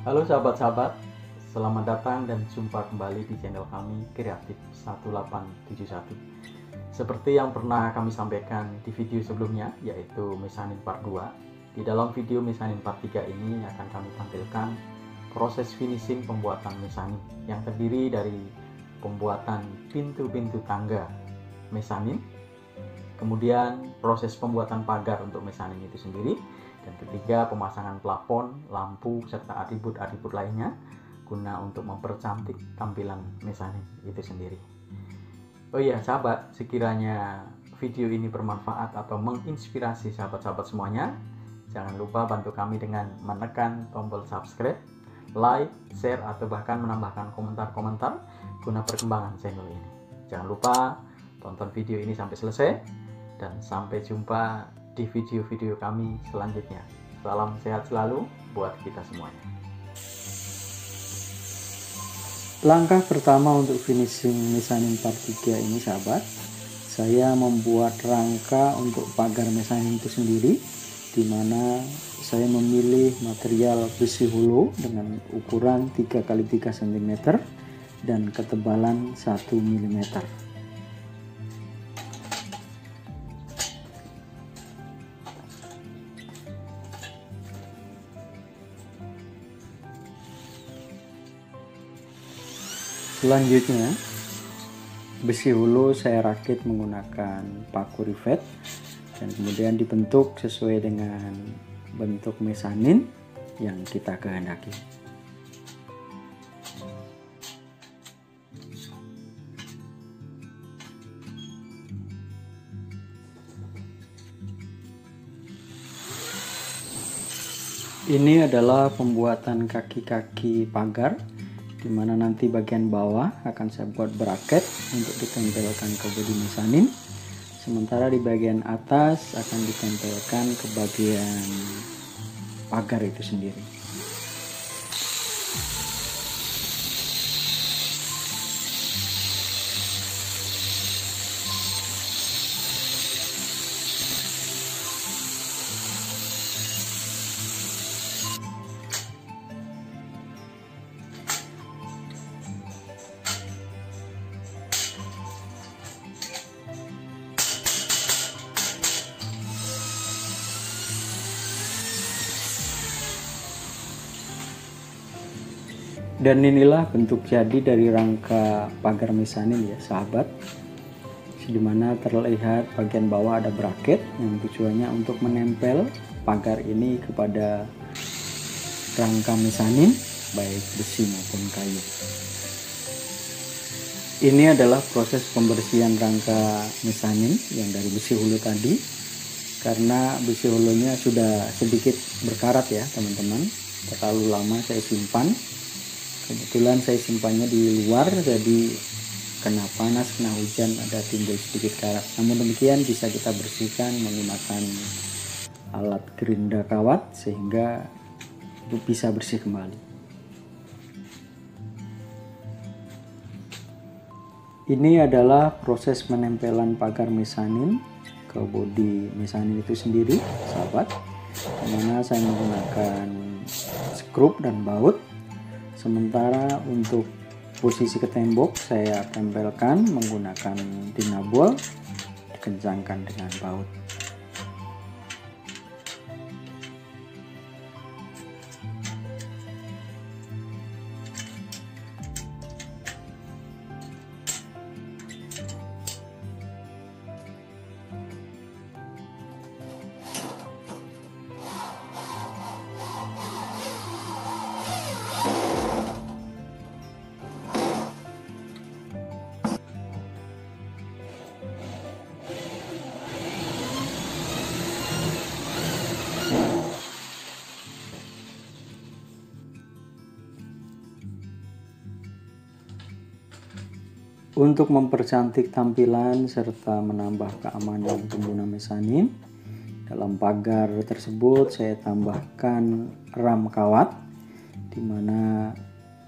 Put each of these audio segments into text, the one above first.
Halo sahabat-sahabat, selamat datang dan jumpa kembali di channel kami Kreatif 1871. Seperti yang pernah kami sampaikan di video sebelumnya, yaitu mesanin part 2. Di dalam video mesanin part 3 ini akan kami tampilkan proses finishing pembuatan mesanin yang terdiri dari pembuatan pintu-pintu tangga mesanin, kemudian proses pembuatan pagar untuk mesanin itu sendiri, dan ketiga, pemasangan plafon, lampu, serta atribut-atribut lainnya guna untuk mempercantik tampilan mesanin itu sendiri. Oh iya sahabat, sekiranya video ini bermanfaat atau menginspirasi sahabat-sahabat semuanya, jangan lupa bantu kami dengan menekan tombol subscribe, like, share, atau bahkan menambahkan komentar-komentar guna perkembangan channel ini. Jangan lupa tonton video ini sampai selesai, dan sampai jumpa di video-video kami selanjutnya. Salam sehat selalu buat kita semuanya. Langkah pertama untuk finishing mesanin part 3 ini sahabat, saya membuat rangka untuk pagar mesanin itu sendiri, di mana saya memilih material besi hulu dengan ukuran 3x3 cm dan ketebalan 1 mm. Selanjutnya, besi hulu saya rakit menggunakan paku rivet dan kemudian dibentuk sesuai dengan bentuk mesanin yang kita kehendaki. Ini adalah pembuatan kaki-kaki pagar, di mana nanti bagian bawah akan saya buat bracket untuk ditempelkan ke bodi mesanin, sementara di bagian atas akan ditempelkan ke bagian pagar itu sendiri. Dan inilah bentuk jadi dari rangka pagar mesanin ya sahabat, dimana terlihat bagian bawah ada bracket yang tujuannya untuk menempel pagar ini kepada rangka mesanin baik besi maupun kayu. Ini adalah proses pembersihan rangka mesanin yang dari besi hulu tadi, karena besi hulunya sudah sedikit berkarat ya teman-teman, terlalu lama saya simpan. Kebetulan saya simpannya di luar, jadi kena panas, kena hujan, ada timbul sedikit karat. Namun demikian bisa kita bersihkan menggunakan alat gerinda kawat sehingga bisa bersih kembali. Ini adalah proses menempelan pagar mesanin ke bodi mesanin itu sendiri sahabat, dimana saya menggunakan skrup dan baut. Sementara untuk posisi ke tembok saya tempelkan menggunakan dinabol, dikencangkan dengan baut. Untuk mempercantik tampilan serta menambah keamanan pengguna mesanin, dalam pagar tersebut saya tambahkan ram kawat, di mana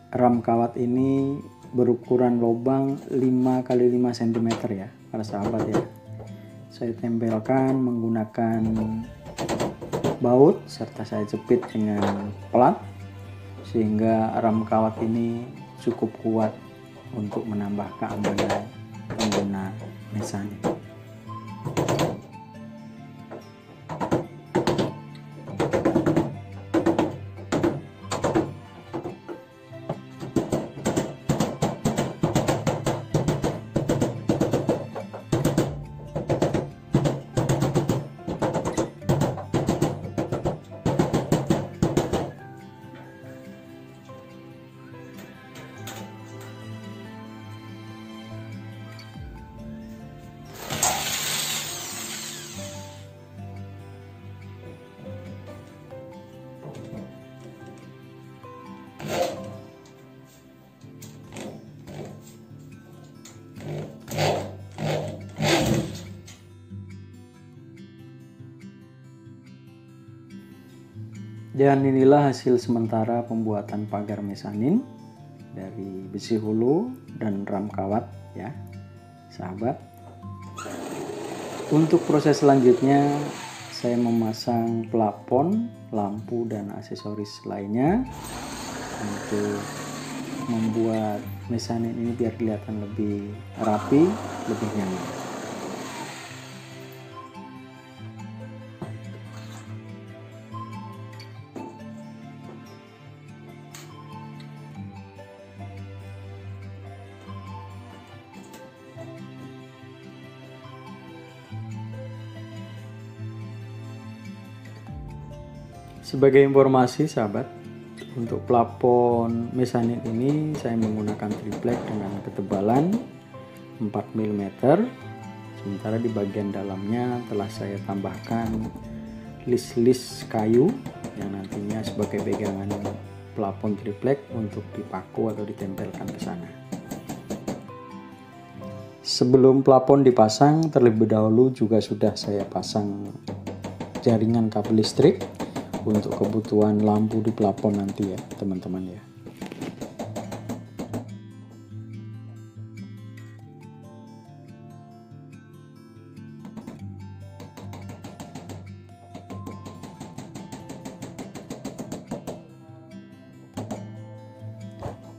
ram kawat ini berukuran lubang 5x5 cm ya para sahabat ya. Saya tempelkan menggunakan baut serta saya jepit dengan plat sehingga ram kawat ini cukup kuat untuk menambah keamanan pengguna mesanin. Dan inilah hasil sementara pembuatan pagar mesanin dari besi hulu dan ram kawat ya sahabat. Untuk proses selanjutnya saya memasang plafon, lampu dan aksesoris lainnya untuk membuat mesanin ini biar kelihatan lebih rapi, lebih nyaman. Sebagai informasi sahabat, untuk plafon mesanin ini saya menggunakan triplek dengan ketebalan 4 mm. Sementara di bagian dalamnya telah saya tambahkan list-list kayu yang nantinya sebagai pegangan plafon triplek untuk dipaku atau ditempelkan ke sana. Sebelum plafon dipasang, terlebih dahulu juga sudah saya pasang jaringan kabel listrik untuk kebutuhan lampu di plafon nanti ya teman-teman ya.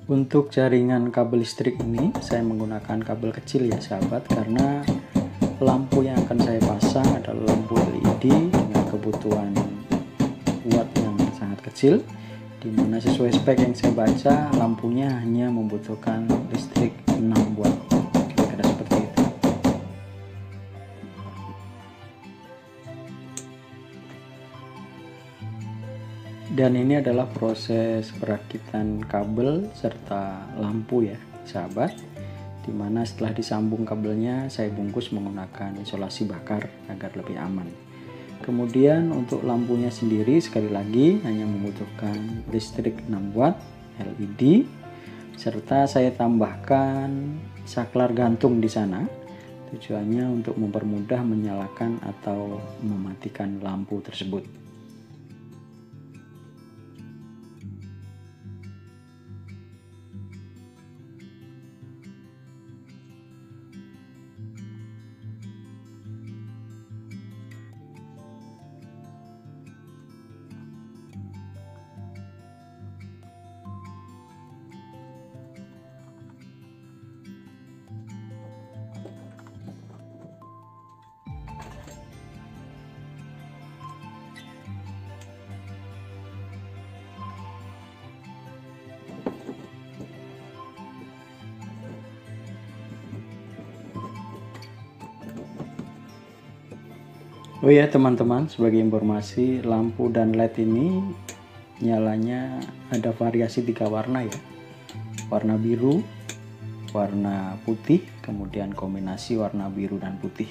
Untuk jaringan kabel listrik ini saya menggunakan kabel kecil ya sahabat, karena lampu yang akan saya pasang adalah lampu LED dengan kebutuhan watt yang sangat kecil, dimana sesuai spek yang saya baca lampunya hanya membutuhkan listrik 6 watt, kira-kira seperti itu. Dan ini adalah proses perakitan kabel serta lampu ya sahabat, dimana setelah disambung kabelnya saya bungkus menggunakan isolasi bakar agar lebih aman. Kemudian untuk lampunya sendiri sekali lagi hanya membutuhkan listrik 6 watt LED, serta saya tambahkan saklar gantung di sana. Tujuannya untuk mempermudah menyalakan atau mematikan lampu tersebut. Oh ya teman-teman, sebagai informasi, lampu dan LED ini nyalanya ada variasi 3 warna ya. Warna biru, warna putih, kemudian kombinasi warna biru dan putih.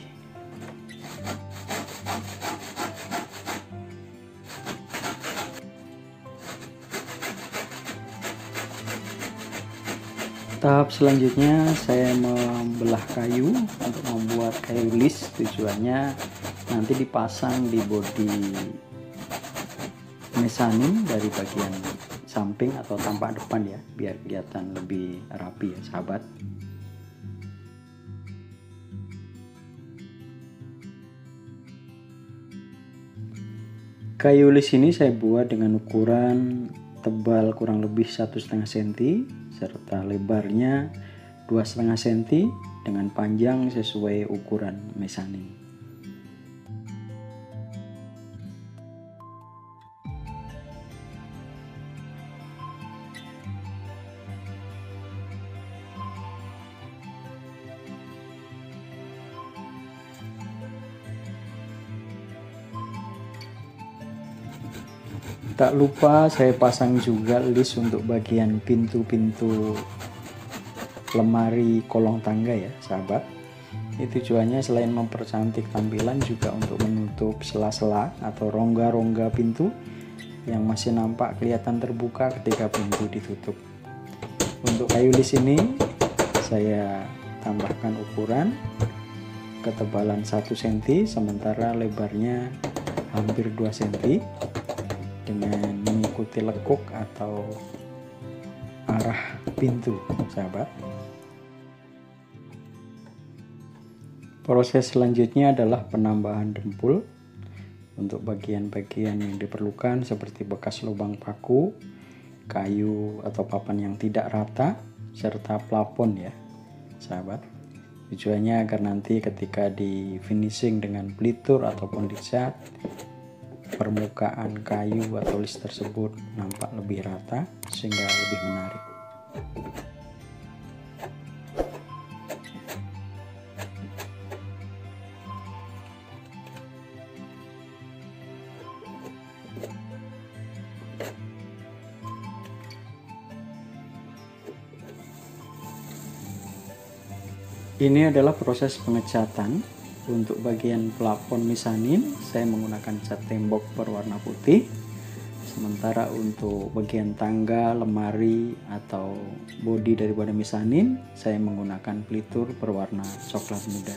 Tahap selanjutnya saya membelah kayu untuk membuat kayu list, tujuannya nanti dipasang di bodi mesanin dari bagian samping atau tampak depan ya, biar kelihatan lebih rapi ya sahabat. Kayu list ini saya buat dengan ukuran tebal kurang lebih 1,5 cm serta lebarnya 2,5 cm dengan panjang sesuai ukuran mezanin. Tak lupa saya pasang juga list untuk bagian pintu-pintu lemari kolong tangga ya sahabat. Ini tujuannya selain mempercantik tampilan juga untuk menutup sela-sela atau rongga-rongga pintu yang masih nampak kelihatan terbuka ketika pintu ditutup. Untuk kayu list ini saya tambahkan ukuran ketebalan 1 cm sementara lebarnya hampir 2 cm dengan mengikuti lekuk atau arah pintu sahabat. Proses selanjutnya adalah penambahan dempul untuk bagian-bagian yang diperlukan seperti bekas lubang paku, kayu atau papan yang tidak rata, serta plafon ya sahabat. Tujuannya agar nanti ketika di finishing dengan pelitur ataupun dicat, permukaan kayu atau list tersebut nampak lebih rata sehingga lebih menarik. Ini adalah proses pengecatan. Untuk bagian plafon mezanin saya menggunakan cat tembok berwarna putih. Sementara untuk bagian tangga, lemari atau bodi daripada mezanin saya menggunakan pelitur berwarna coklat muda.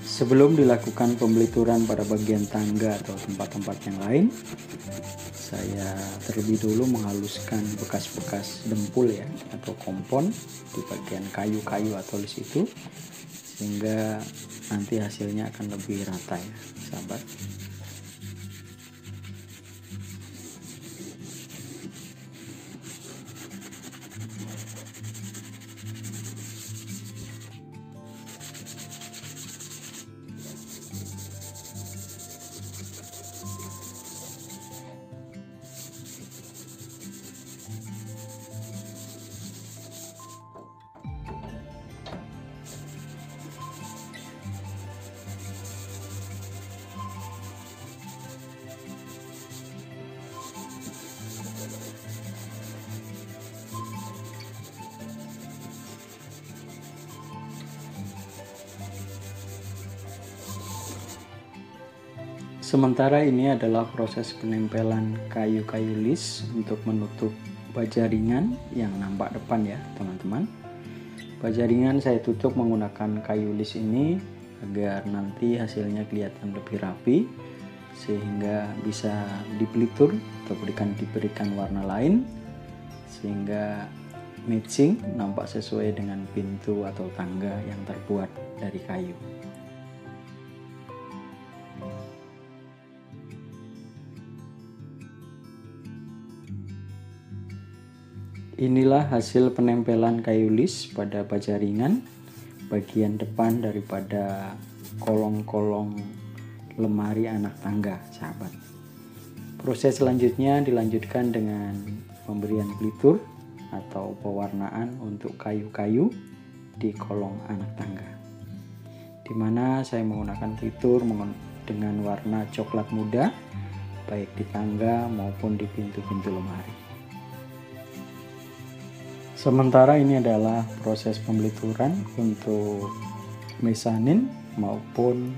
Sebelum dilakukan pembelituran pada bagian tangga atau tempat-tempat yang lain, saya terlebih dulu menghaluskan bekas-bekas dempul ya atau kompon di bagian kayu-kayu atau list itu sehingga nanti hasilnya akan lebih rata ya sahabat. Sementara ini adalah proses penempelan kayu-kayu list untuk menutup baja ringan yang nampak depan ya teman-teman. Baja ringan saya tutup menggunakan kayu list ini agar nanti hasilnya kelihatan lebih rapi sehingga bisa dipelitur atau diberikan warna lain sehingga matching nampak sesuai dengan pintu atau tangga yang terbuat dari kayu. Inilah hasil penempelan kayu list pada baja ringan bagian depan daripada kolong-kolong lemari anak tangga sahabat. Proses selanjutnya dilanjutkan dengan pemberian pelitur atau pewarnaan untuk kayu-kayu di kolong anak tangga, dimana saya menggunakan pelitur dengan warna coklat muda baik di tangga maupun di pintu-pintu lemari. Sementara ini adalah proses pembelituran untuk mezanin maupun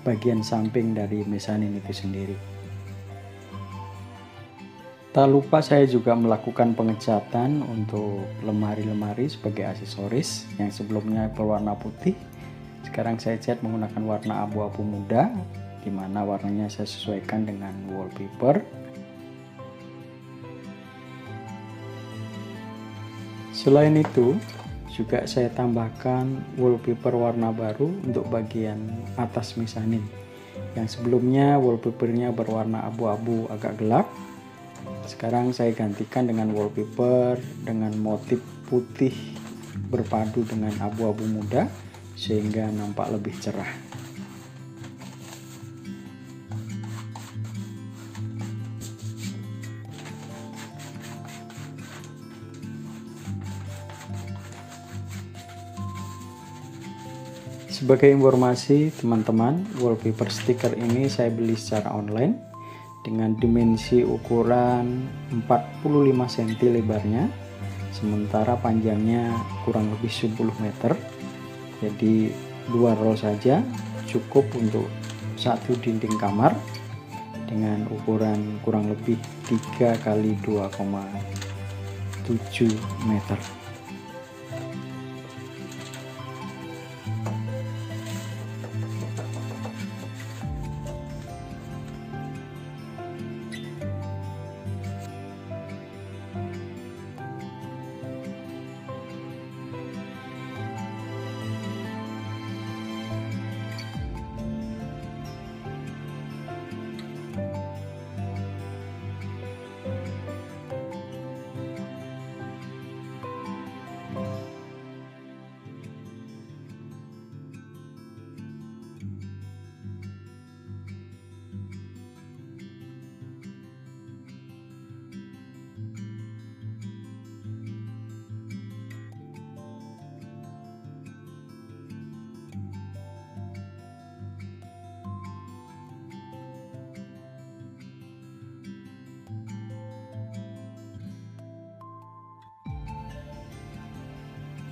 bagian samping dari mezanin itu sendiri. Tak lupa saya juga melakukan pengecatan untuk lemari-lemari sebagai aksesoris yang sebelumnya berwarna putih. Sekarang saya cat menggunakan warna abu-abu muda, di mana warnanya saya sesuaikan dengan wallpaper. Selain itu, juga saya tambahkan wallpaper warna baru untuk bagian atas mezanin. Yang sebelumnya wallpapernya berwarna abu-abu agak gelap. Sekarang saya gantikan dengan wallpaper dengan motif putih berpadu dengan abu-abu muda sehingga nampak lebih cerah. Sebagai informasi teman-teman, wallpaper stiker ini saya beli secara online dengan dimensi ukuran 45 cm lebarnya, sementara panjangnya kurang lebih 10 meter. Jadi 2 roll saja cukup untuk satu dinding kamar dengan ukuran kurang lebih 3 kali 2,7 meter.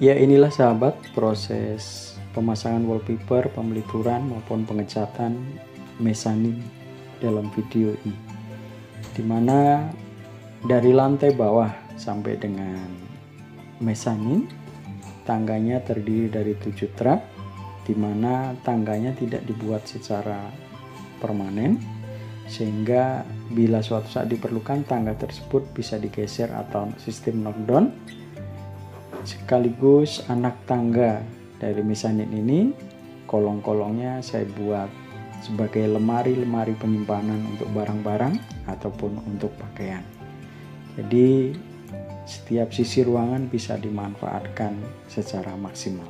Ya, inilah sahabat proses pemasangan wallpaper, pemelituran maupun pengecatan mezanin dalam video ini, dimana dari lantai bawah sampai dengan mezanin tangganya terdiri dari 7 trap, dimana tangganya tidak dibuat secara permanen sehingga bila suatu saat diperlukan tangga tersebut bisa digeser atau sistem knockdown. Sekaligus anak tangga dari mezanin ini, kolong-kolongnya saya buat sebagai lemari-lemari penyimpanan untuk barang-barang ataupun untuk pakaian. Jadi setiap sisi ruangan bisa dimanfaatkan secara maksimal.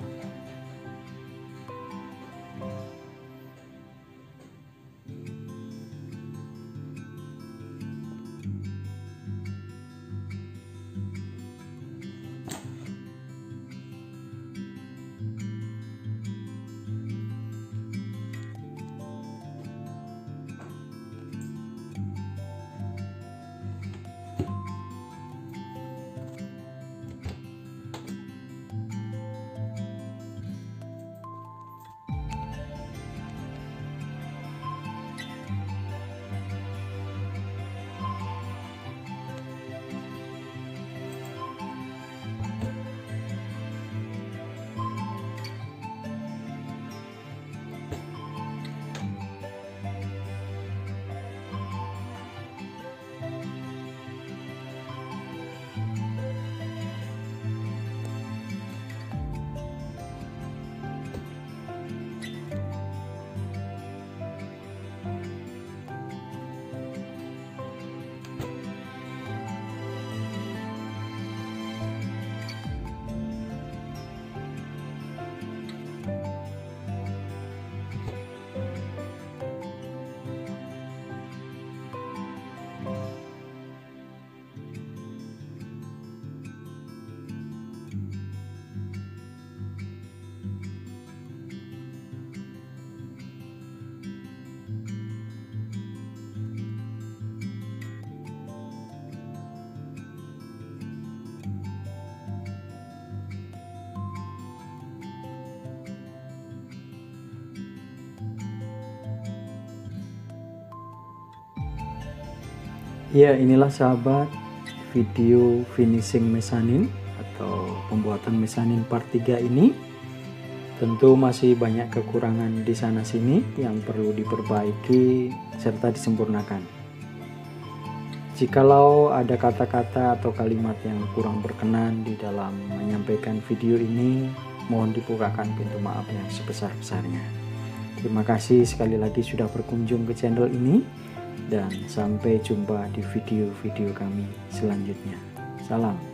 Ya, inilah sahabat video finishing mezanin atau pembuatan mezanin part 3 ini. Tentu masih banyak kekurangan di sana sini yang perlu diperbaiki serta disempurnakan. Jikalau ada kata-kata atau kalimat yang kurang berkenan di dalam menyampaikan video ini, mohon dibukakan pintu maaf yang sebesar-besarnya. Terima kasih sekali lagi sudah berkunjung ke channel ini, dan sampai jumpa di video-video kami selanjutnya. Salam.